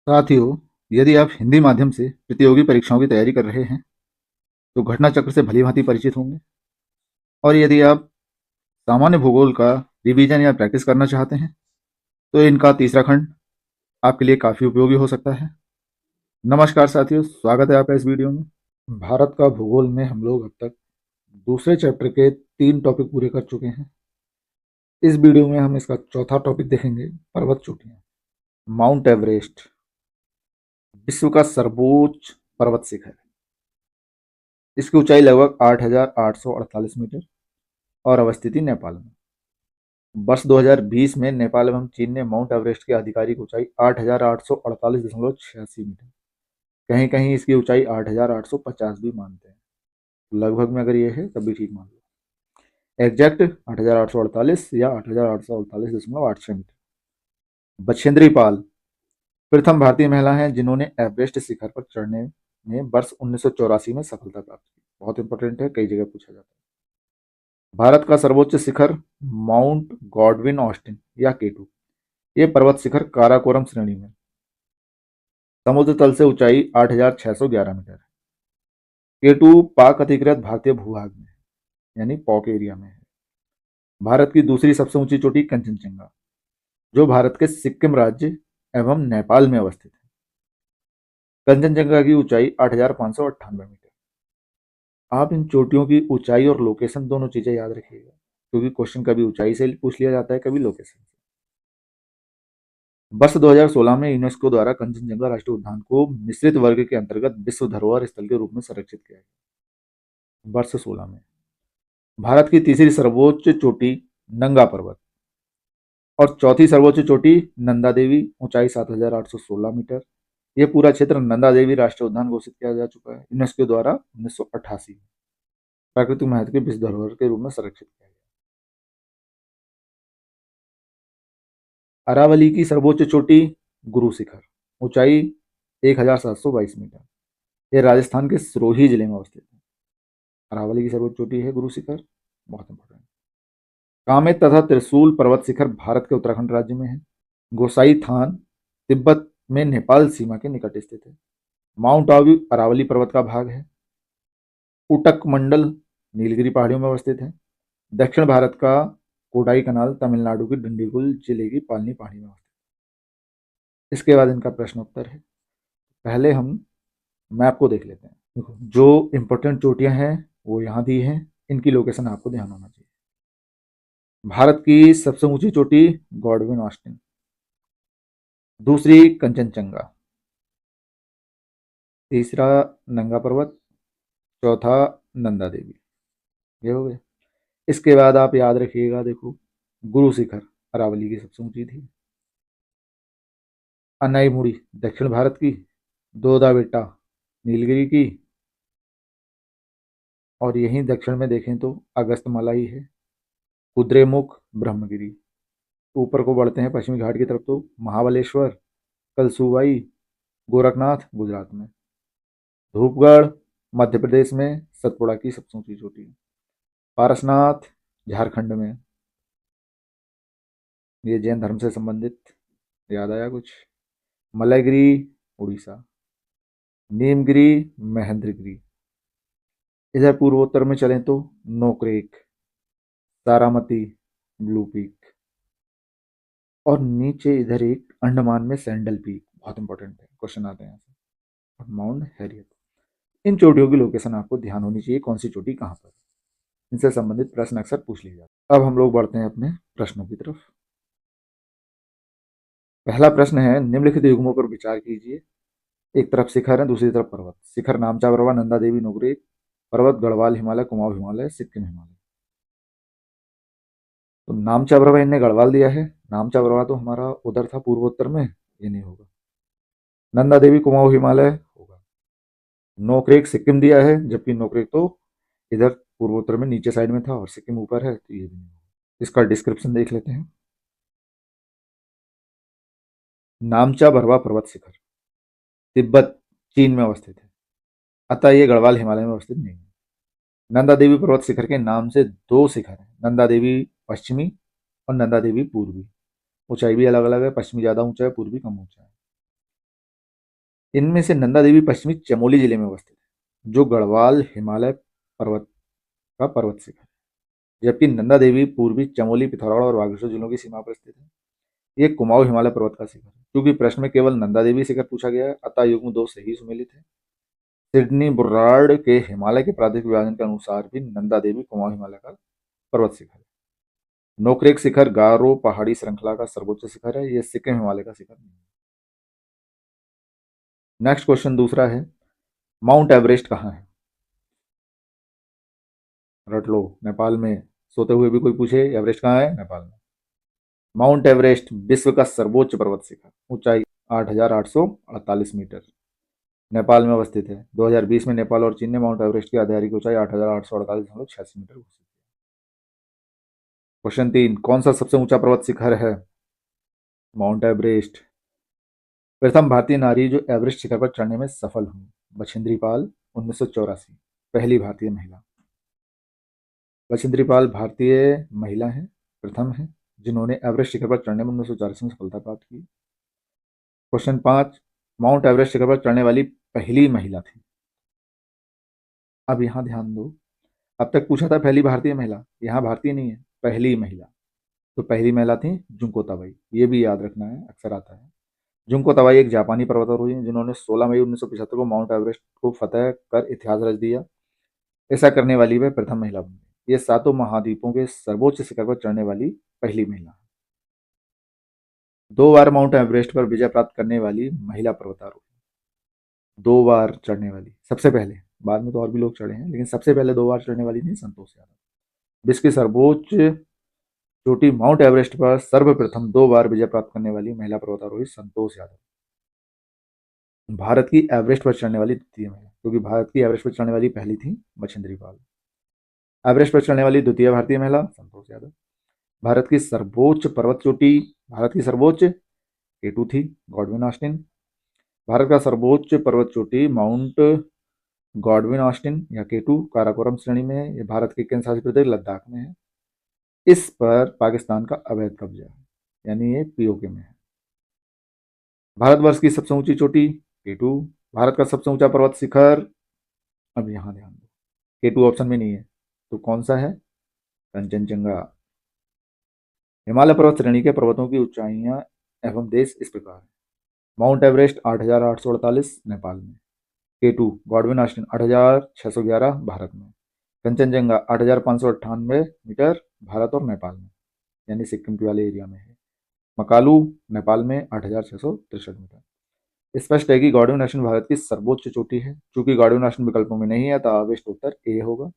साथियों, यदि आप हिंदी माध्यम से प्रतियोगी परीक्षाओं की तैयारी कर रहे हैं, तो घटना चक्र से भली-भांति परिचित होंगे। और यदि आप सामान्य भूगोल का रिवीजन या प्रैक्टिस करना चाहते हैं, तो इनका तीसरा खंड आपके लिए काफ़ी उपयोगी हो सकता है। नमस्कार साथियों, स्वागत है आपका इस वीडियो में। भारत का भूगोल में हम लोग अब तक दूसरे चैप्टर के 3 टॉपिक पूरे कर चुके हैं। इस वीडियो में हम इसका चौथा टॉपिक देखेंगे, पर्वत चोटियाँ। माउंट एवरेस्ट विश्व का सर्वोच्च पर्वत शिखर। इसकी ऊंचाई लगभग 8,848 मीटर और अवस्थिति नेपाल में। वर्ष 2020 में नेपाल एवं चीन ने माउंट एवरेस्ट की आधिकारिक ऊंचाई 8,848.86 मीटर, कहीं कहीं इसकी ऊंचाई 8,850 भी मानते हैं। लगभग में अगर ये है तब भी ठीक मान लो। एग्जैक्ट 8,848 या 8,848.86 मीटर। बछेंद्री पाल प्रथम भारतीय महिला हैं जिन्होंने एवरेस्ट शिखर पर चढ़ने में वर्ष 1984 में सफलता प्राप्त की। बहुत इंपॉर्टेंट है, कई जगह पूछा जाता है। भारत का सर्वोच्च शिखर माउंट गॉडविन ऑस्टिन या केटू। ये पर्वत शिखर काराकोरम श्रेणी में, समुद्र तल से ऊंचाई 8,611 मीटर है। केटू पाक अधिकृत भारतीय भूभाग में यानी पॉक एरिया में है। भारत की दूसरी सबसे ऊंची चोटी कंचनजंगा, जो भारत के सिक्किम राज्य एवं नेपाल में अवस्थित है। कंचनजंगा की ऊंचाई 8,598 मीटर। आप इन चोटियों की ऊंचाई और लोकेशन दोनों चीजें याद रखिएगा, क्योंकि क्वेश्चन कभी ऊंचाई से पूछ लिया जाता है, कभी लोकेशन से। वर्ष 2016 में यूनेस्को द्वारा कंचनजंगा राष्ट्रीय उद्यान को मिश्रित वर्ग के अंतर्गत विश्व धरोहर स्थल के रूप में संरक्षित किया गया। वर्ष 16 में भारत की तीसरी सर्वोच्च चोटी नंगा पर्वत और चौथी सर्वोच्च चोटी नंदा देवी, ऊंचाई 7,816 मीटर। यह पूरा क्षेत्र नंदा देवी राष्ट्रीय उद्यान घोषित किया जा चुका है यूनेस्को द्वारा 1988 में। प्राकृतिक महत्व के विश्व धरोहर के रूप में संरक्षित किया गया। अरावली की सर्वोच्च चोटी गुरु शिखर, ऊंचाई 1,722 मीटर। यह राजस्थान के सिरोही जिले में अवस्थित है। अरावली की सर्वोच्च चोटी है गुरु शिखर, बहुत इंपॉर्टेंट। कामेत तथा त्रिशूल पर्वत शिखर भारत के उत्तराखंड राज्य में है। गोसाई थान तिब्बत में नेपाल सीमा के निकट स्थित है। माउंट आबू अरावली पर्वत का भाग है। उटक मंडल नीलगिरी पहाड़ियों में अवस्थित है। दक्षिण भारत का कोडाई कनाल तमिलनाडु की डिंडीगुल जिले की पालनी पहाड़ी में अवस्थित है। इसके बाद इनका प्रश्न उत्तर है। पहले हम मैप को देख लेते हैं। देखो, जो इंपॉर्टेंट चोटियां हैं वो यहाँ दी हैं, इनकी लोकेशन आपको ध्यान होना चाहिए। भारत की सबसे ऊंची चोटी गॉडविन ऑस्टिन, दूसरी कंचनजंगा, तीसरा नंगा पर्वत, चौथा नंदा देवी। ये हो गए। इसके बाद आप याद रखिएगा, देखो गुरु शिखर अरावली की सबसे ऊंची थी। अनाईमुड़ी दक्षिण भारत की, दोदा बेटा नीलगिरी की, और यहीं दक्षिण में देखें तो अगस्तमाला है। कुद्रेमुख ब्रह्मगिरी। ऊपर को बढ़ते हैं पश्चिमी घाट की तरफ तो महाबलेश्वर, कलसुबाई, गोरखनाथ गुजरात में, धूपगढ़ मध्य प्रदेश में सतपुड़ा की सबसे ऊंची चोटी, पारसनाथ झारखंड में, ये जैन धर्म से संबंधित, याद आया कुछ। मलयगिरी उड़ीसा, नीमगिरी महेंद्रगिरी। इधर पूर्वोत्तर में चलें तो नोकरेक, तारामती, ब्लू पीक, और नीचे इधर एक अंडमान में सैंडल पीक, बहुत इंपॉर्टेंट है, क्वेश्चन आते हैं यहाँ से, और माउंट हैरियट। इन चोटियों की लोकेशन आपको ध्यान होनी चाहिए, कौन सी चोटी कहाँ पर। इनसे संबंधित प्रश्न अक्सर पूछ लिए जाते हैं। अब हम लोग बढ़ते हैं अपने प्रश्नों की तरफ। पहला प्रश्न है, निम्नलिखित युग्मों पर विचार कीजिए। एक तरफ शिखर है, दूसरी तरफ पर्वत। शिखर नामचा पर्वत, नंदा देवी, नोकरेक। पर्वत गढ़वाल हिमालय, कुमाऊं हिमालय, सिक्किम हिमालय। तो नामचा पर्वत इनने गढ़वाल दिया है। नामचा पर्वत तो हमारा उधर था पूर्वोत्तर में, ये नहीं होगा। नंदा देवी कुमाऊं हिमालय होगा। नोकरेक सिक्किम दिया है, जबकि नोकरेक तो इधर पूर्वोत्तर में नीचे साइड में था और सिक्किम ऊपर है, तो ये भी नहीं होगा। इसका डिस्क्रिप्शन देख लेते हैं। नामचा बरवा पर्वत शिखर तिब्बत चीन में अवस्थित है, अतः ये गढ़वाल हिमालय में अवस्थित नहीं है। नंदा देवी पर्वत शिखर के नाम से दो शिखर हैं, नंदा देवी पश्चिमी और नंदा देवी पूर्वी। ऊंचाई भी अलग अलग है, पश्चिमी ज्यादा ऊंचा है, पूर्वी कम ऊंचा है। इनमें से नंदा देवी पश्चिमी चमोली जिले में अवस्थित है, जो गढ़वाल हिमालय पर्वत का पर्वत शिखर है, जबकि नंदा देवी पूर्वी चमोली, पिथौरागढ़ और बागेश्वर जिलों की सीमा पर स्थित है। ये कुमाऊं हिमालय पर्वत का शिखर है। क्योंकि प्रश्न में केवल नंदा देवी शिखर पूछा गया है, अतः युग्म 2 सही सुमेलित है। सिडनी बुर्रार्ड के हिमालय के प्रादेशिक विभाजन के अनुसार भी नंदा देवी कुमाऊं हिमालय का पर्वत शिखर है। नोकरेक शिखर गारो पहाड़ी श्रृंखला का सर्वोच्च शिखर है। यह सिक्किम हिमालय का शिखर नहीं है। नेक्स्ट क्वेश्चन दूसरा है, माउंट एवरेस्ट कहाँ है? रट लो, नेपाल में। सोते हुए भी कोई पूछे एवरेस्ट कहाँ है? नेपाल में। माउंट एवरेस्ट विश्व का सर्वोच्च पर्वत शिखर, ऊंचाई 8,848 मीटर, नेपाल में अवस्थित है। 2020 में नेपाल और चीन ने माउंट एवरेस्ट की आधिकारिक ऊंचाई 8,848.86 मीटर घोषित की। क्वेश्चन 3, कौन सा सबसे ऊंचा पर्वत शिखर है? Mount Everest. प्रथम भारतीय नारी जो एवरेस्ट शिखर पर चढ़ने में सफल हुई, बछेंद्री पाल, 1984, पहली भारतीय महिला। बछेंद्री पाल भारतीय महिला हैं, प्रथम हैं, जिन्होंने एवरेस्ट शिखर पर चढ़ने में 1984 में सफलता प्राप्त की। क्वेश्चन 5, माउंट एवरेस्ट शिखर पर चढ़ने वाली पहली महिला थी। अब यहां ध्यान दो, अब तक पूछा था पहली भारतीय महिला, यहाँ भारतीय नहीं है, पहली महिला। तो पहली महिला थी जुंको तबाई, ये भी याद रखना है, अक्सर आता है। जुंको तबाई एक जापानी पर्वतारोही हैं, जिन्होंने 16 मई 1975 को माउंट एवरेस्ट को फतह कर इतिहास रच दिया। ऐसा करने वाली वह प्रथम महिला बन गई। ये सातों महाद्वीपों के सर्वोच्च शिखर पर चढ़ने वाली पहली महिला है। 2 बार माउंट एवरेस्ट पर विजय प्राप्त करने वाली महिला पर्वतारोही, 2 बार चढ़ने वाली, सबसे पहले, बाद में तो और भी लोग चढ़े हैं, लेकिन सबसे पहले 2 बार चढ़ने वाली थी संतोष यादव। विश्व की सर्वोच्च चोटी माउंट एवरेस्ट पर सर्वप्रथम 2 बार विजय प्राप्त करने वाली महिला पर्वतारोही संतोष यादव। भारत की एवरेस्ट पर चढ़ने वाली द्वितीय महिला, क्योंकि भारत की एवरेस्ट पर चढ़ने वाली पहली थी बछेंद्री पाल। एवरेस्ट पर चढ़ने वाली द्वितीय भारतीय महिला संतोष यादव। भारत की सर्वोच्च पर्वत चोटी, भारत की सर्वोच्च केटू थी, गॉडविन ऑस्टिन। भारत का सर्वोच्च पर्वत चोटी माउंट गॉडविन ऑस्टिन या केटू काराकोरम श्रेणी में है। यह भारत के केंद्र शासित प्रदेश लद्दाख में है। इस पर पाकिस्तान का अवैध कब्जा है, यानी ये पीओके में है। भारतवर्ष की सबसे ऊंची चोटी केटू। भारत का सबसे ऊंचा पर्वत शिखर, अब यहां ध्यान दो, केटू ऑप्शन में नहीं है, तो कौन सा है? कंचनजंगा। हिमालय पर्वत श्रेणी के पर्वतों की ऊंचाइयां एवं देश इस प्रकार है। माउंट एवरेस्ट 8,848 नेपाल में, केटू गॉडविन ऑस्टिन 8,611 भारत में, कंचनजंगा 8,598 मीटर भारत और नेपाल में, यानी सिक्किम के वाले एरिया में है। मकालू नेपाल में 8,663 मीटर। स्पष्ट है कि गॉडविन ऑस्टिन भारत की सर्वोच्च चोटी है। चूंकि गॉडविन ऑस्टिन विकल्पों में नहीं है, तो आवेस्ट उत्तर ए होगा।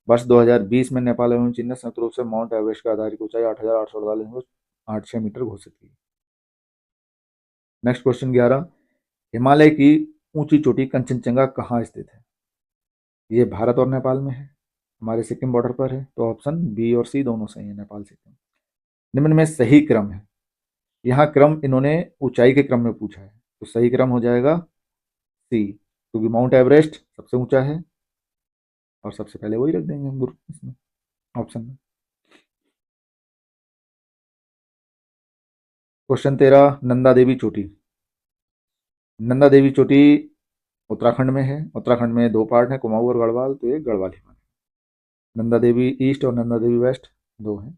वर्ष 2020 में नेपाल एवं चीन ने संयुक्त रूप से माउंट एवरेस्ट की आधारित ऊंचाई 8,848.86 मीटर घोषित की। नेक्स्ट क्वेश्चन 11, हिमालय की ऊंची चोटी कंचनजंगा कहाँ स्थित है? ये भारत और नेपाल में है, हमारे सिक्किम बॉर्डर पर है, तो ऑप्शन बी और सी दोनों सही है, नेपाल सिक्किम। निम्न में सही क्रम है, यहाँ क्रम इन्होंने ऊंचाई के क्रम में पूछा है, तो सही क्रम हो जाएगा सी, क्योंकि माउंट एवरेस्ट सबसे ऊंचा है और सबसे पहले वही रख देंगे हम इसमें ऑप्शन में। क्वेश्चन 13, नंदा देवी चोटी। नंदा देवी चोटी उत्तराखंड में है। उत्तराखंड में 2 पार्ट हैं, कुमाऊं और गढ़वाल, तो ये गढ़वाल हिमालय। नंदा देवी ईस्ट और नंदा देवी वेस्ट 2 हैं।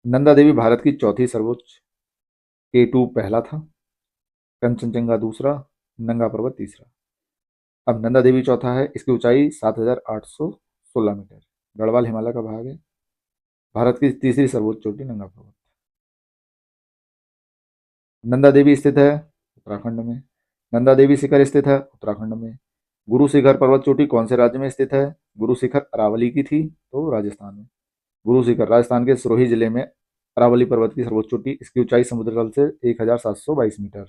नंदा देवी भारत की चौथी सर्वोच्च, केटू पहला था, कंचनजंगा दूसरा, नंगा पर्वत तीसरा। अब नंदा देवी चौथा है, इसकी ऊंचाई 7,816 मीटर, गढ़वाल हिमालय का भाग है। भारत की तीसरी सर्वोच्च चोटी नंगा पर्वत। नंदा देवी स्थित है उत्तराखंड में। नंदा देवी शिखर स्थित है उत्तराखंड में। गुरु शिखर पर्वत चोटी कौन से राज्य में स्थित है? गुरु शिखर अरावली की थी, तो राजस्थान में। गुरु शिखर राजस्थान के सिरोही जिले में अरावली पर्वत की सर्वोच्च चोटी, इसकी ऊंचाई समुद्र तल से 1,722 मीटर।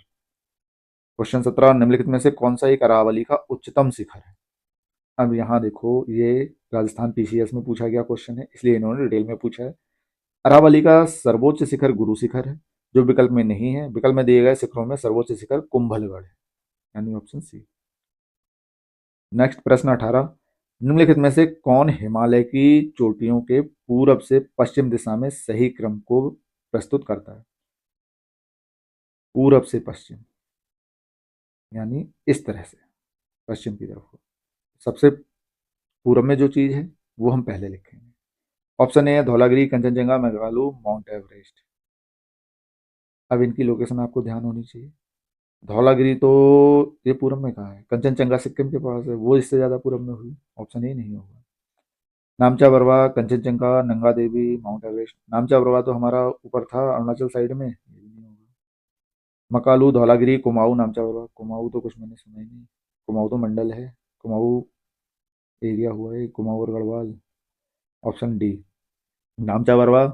क्वेश्चन 17, निम्नलिखित में से कौन सा एक अरावली का उच्चतम शिखर है? अब यहाँ देखो, ये राजस्थान पीसीएस में पूछा गया क्वेश्चन है, इसलिए इन्होंने डिटेल में पूछा है। अरावली का सर्वोच्च शिखर गुरु शिखर है, जो विकल्प में नहीं है। विकल्प में दिए गए शिखरों में सर्वोच्च शिखर कुंभलगढ़ है, यानी ऑप्शन सी। नेक्स्ट प्रश्न 18, निम्नलिखित में से कौन हिमालय की चोटियों के पूरब से पश्चिम दिशा में सही क्रम को प्रस्तुत करता है? पूरब से पश्चिम, यानी इस तरह से पश्चिम की तरफ हो। सबसे पूरब में जो चीज़ है वो हम पहले लिखेंगे। ऑप्शन ए है धौलागिरी, कंचनजंगा, मेघालू, माउंट एवरेस्ट। अब इनकी लोकेशन आपको ध्यान होनी चाहिए। धौलागिरी तो ये पूरब में कहाँ है, कंचनजंगा सिक्किम के पास है, वो इससे ज़्यादा पूरब में हुई। ऑप्शन ए नहीं होगा। नामचा बरवा, कंचनजंगा, नंगा देवी, माउंट एवरेस्ट। नामचा बरवा तो हमारा ऊपर था अरुणाचल साइड में, ये भी नहीं होगा। मकालू, धौलागिरी, कुमाऊं, नामचा बरवा। कुमाऊं तो कुछ मैंने सुना ही नहीं। कुमाऊं तो मंडल है, कुमाऊं एरिया हुआ है, कुमाऊं और गढ़वाल। ऑप्शन डी नामचा बरवा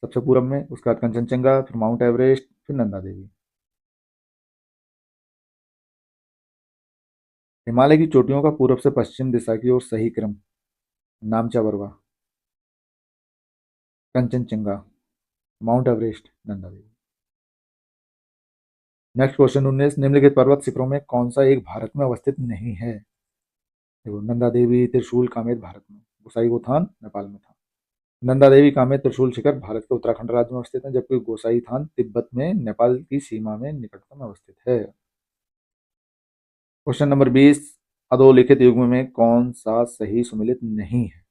सबसे पूरब में, उसके बाद कंचनजंगा, फिर माउंट एवरेस्ट, फिर नंदा देवी। हिमालय की चोटियों का पूरब से पश्चिम दिशा की ओर सही क्रम। नामचा Barwa, Kanchenjunga, mount Everest, Nanda Devi. Next question 19, निम्नलिखित पर्वत शिखरों में कौन सा एक भारत में अवस्थित नहीं है। देखो नंदा देवी, त्रिशूल, कामेत भारत में, गोसाई नेपाल में था। नंदा देवी, कामेत, त्रिशूल शिखर भारत के उत्तराखंड राज्य में अवस्थित है, जबकि गोसाई तिब्बत में नेपाल की सीमा में निकटतम अवस्थित है। क्वेश्चन नंबर 20, अधोलिखित युग्म में कौन सा सही सुमेलित नहीं है,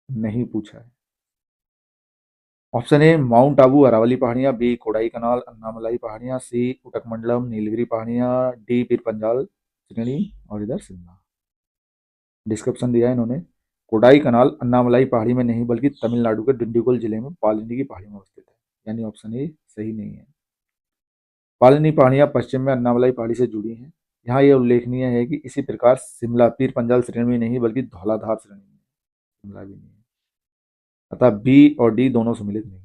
नहीं पूछा है। Option A mount Abu Aravalli पहाड़ियां, बी कोडाई कनाल अन्नामलाई पहाड़ियां, सी उटकमंडलम नीलगिरी पहाड़ियां, डी पीर पंजाल श्रेणी और इधर शिमला। डिस्क्रिप्शन दिया है इन्होंने, कोडाई कनाल अन्नामलाई पहाड़ी में नहीं बल्कि तमिलनाडु के डिंडीगुल जिले में पालिनी की पहाड़ी में अवस्थित है, यानी ऑप्शन ए सही नहीं है। पालिनी पहाड़ियां पश्चिम में अन्नामलाई पहाड़ी से जुड़ी हैं। यहाँ यह उल्लेखनीय है कि इसी प्रकार शिमला पीर पंजाल श्रेणी में नहीं बल्कि धौलाधार श्रेणी में, शिमला भी नहीं है। अतः बी और डी दोनों सम्मिलित नहीं।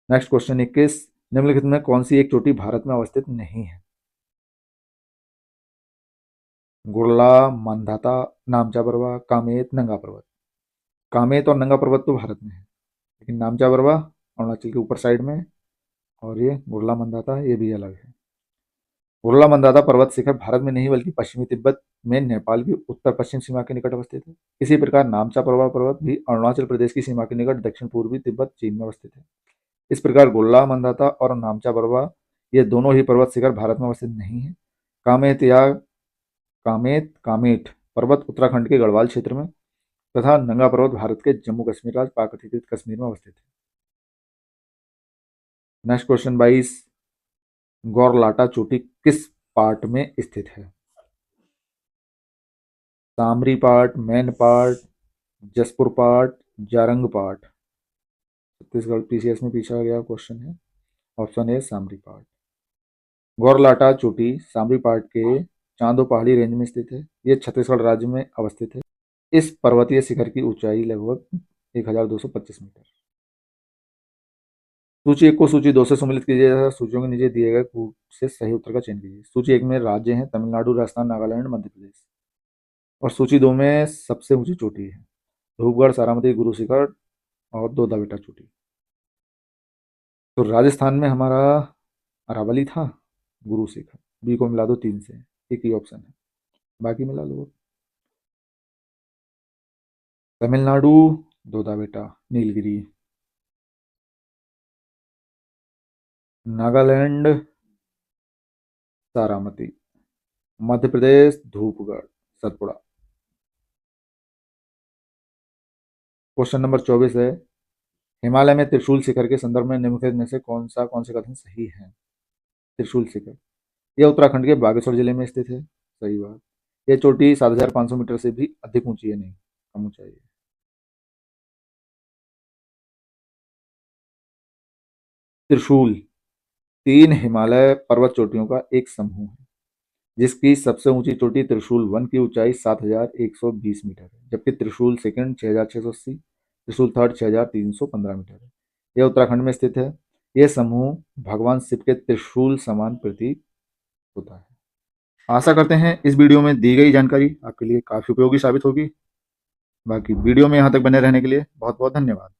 नेक्स्ट क्वेश्चन 21, निम्नलिखित में कौन सी एक चोटी भारत में अवस्थित नहीं है। गुरला, मांधाता, नामचा बरवा, कामेत, नंगा पर्वत। कामेत और नंगा पर्वत तो भारत में है, लेकिन नामचा बरवा अरुणाचल के ऊपर साइड में, और ये गुरला मंदाता ये भी अलग है। गुरला मंदाता पर्वत शिखर भारत में नहीं बल्कि पश्चिमी तिब्बत में नेपाल की उत्तर पश्चिम सीमा के निकट अवस्थित है। इसी प्रकार नामचा बरवा पर्वत भी अरुणाचल प्रदेश की सीमा के निकट दक्षिण पूर्वी तिब्बत चीन में अवस्थित है। इस प्रकार गुरला मंदाता और नामचा बरवा ये दोनों ही पर्वत शिखर भारत में अवस्थित नहीं है। कामेत या कामेट पर्वत उत्तराखंड के गढ़वाल क्षेत्र में तथा नंगा पर्वत भारत के जम्मू कश्मीर राज्य पाक अधिकृत कश्मीर में अवस्थित है। नेक्स्ट क्वेश्चन 22, गौरलाटा चोटी किस पार्ट में स्थित है। Samri part, Main part, Jashpur part, Jarang part. Chhattisgarh PCS में पूछा गया क्वेश्चन है। ऑप्शन ए सामरी पार्ट। गौरलाटा चोटी सामरी पार्ट के चांदो पहाड़ी रेंज में स्थित है। ये छत्तीसगढ़ राज्य में अवस्थित है। इस पर्वतीय शिखर की ऊंचाई लगभग 1225 मीटर। सूची एक को सूची दो से सम्मिलित कीजिए तथा सूचियों के नीचे दिए गए कूट से सही उत्तर का चयन कीजिए। सूची एक में राज्य हैं तमिलनाडु, राजस्थान, नागालैंड, मध्य प्रदेश, और सूची दो में सबसे ऊंची चोटी है धूपगढ़, सारामती, गुरु शिखर और दोदा बेटा चोटी। तो राजस्थान में हमारा अरावली था, गुरु शिखर, बी को मिला दो 3 से, एक ही ऑप्शन है, बाकी मिला लो। तमिलनाडु दोदा बेटा नीलगिरी, नागालैंड सारामती, मध्य प्रदेश धूपगढ़ सतपुड़ा। क्वेश्चन नंबर 24 है, हिमालय में त्रिशूल शिखर के संदर्भ में निम्नलिखित में से कौन से कथन सही है। त्रिशूल शिखर यह उत्तराखंड के बागेश्वर जिले में स्थित है, सही बात। यह चोटी 7500 मीटर से भी अधिक ऊंची है, नहीं कम ऊंचाई है। त्रिशूल 3 हिमालय पर्वत चोटियों का एक समूह है, जिसकी सबसे ऊंची चोटी त्रिशूल 1 की ऊंचाई 7120 मीटर है, जबकि त्रिशूल सेकंड 6680, त्रिशूल थर्ड 6315 मीटर है। यह उत्तराखंड में स्थित है। यह समूह भगवान शिव के त्रिशूल समान प्रतीक होता है। आशा करते हैं इस वीडियो में दी गई जानकारी आपके लिए काफ़ी उपयोगी साबित होगी। बाकी वीडियो में यहाँ तक बने रहने के लिए बहुत बहुत धन्यवाद।